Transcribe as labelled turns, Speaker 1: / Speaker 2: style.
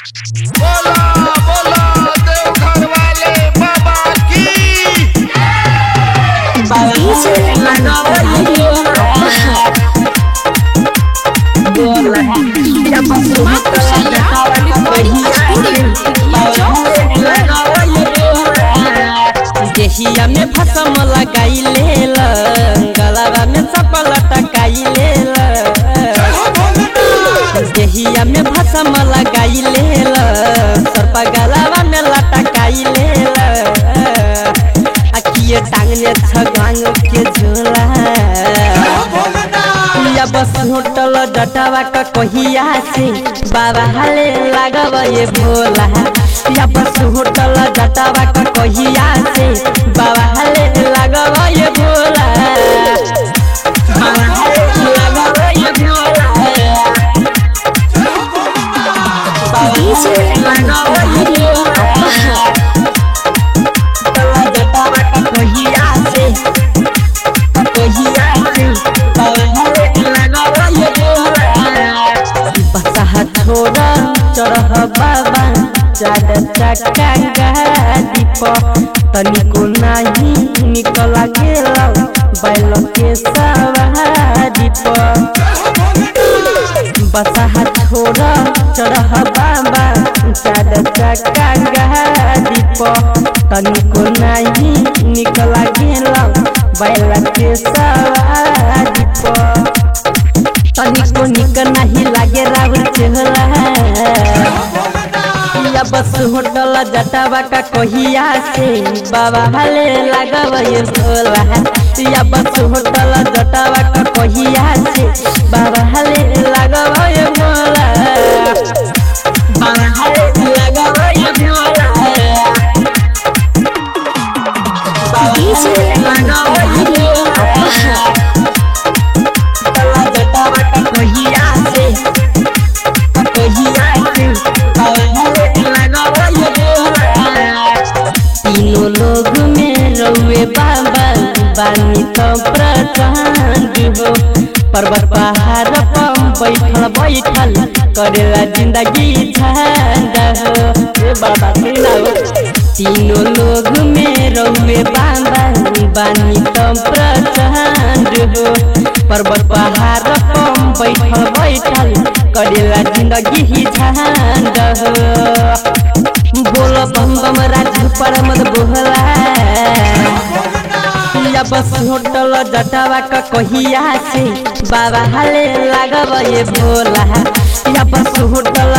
Speaker 1: बोला बोला देवघर वाले बाबा की
Speaker 2: देहिया में भसम लगाई लेल गलावा में चपल टकाई लेल देहिया में भसम लगाई लेल सर्प गलावा में लटकाई लेल अखिए टांगने छगांग के झोला या बस होटल जटावा का कहिया से बाबा हाले लागब ये भोला या बस होटल जटावा का कहिया से बाबा हाले लागब ये भोला बाबा हाले लागब ये भोला बाबा हाले लागब ये भोला जटावा का कहिया से छोड़ा चढ़ बाबा चार चक्का गाड़ी पर तनिको नहीं निकल गेला बैल के सवारी पर बसा छोड़ा चढ़ बाबा चार चक्का गाड़ी पर तनिको नहीं निकल गेला बैल के सवारी पर तनिको निक नहीं लागे रावण चेहरा या बस होटल जटावा का कहिया से बाबा हाले लागब ये भोला या बस होटल जटावा का कहिया से बाबा हाले लागब ये भोला बाबा हाले लागब ये भोला बाबा हाले लागब ये भोला तीनों लोग में रहुए बाबा बानी तो प्रचंड हो पर्वत पहाड़ पर बैठल बैठल करेला जिंदगी झंडा हो बाबा तीनों लोग में रहुए बाबा बानी तो प्रचंड हो पर्वत पहाड़ पर बैठल बैठल करेला जिंदगी झंडा हो बोल बम बम राजू पर मत बोला या बस होटल जटावा का कहिया से बाबा हाले लागब ये भोला या बस होटल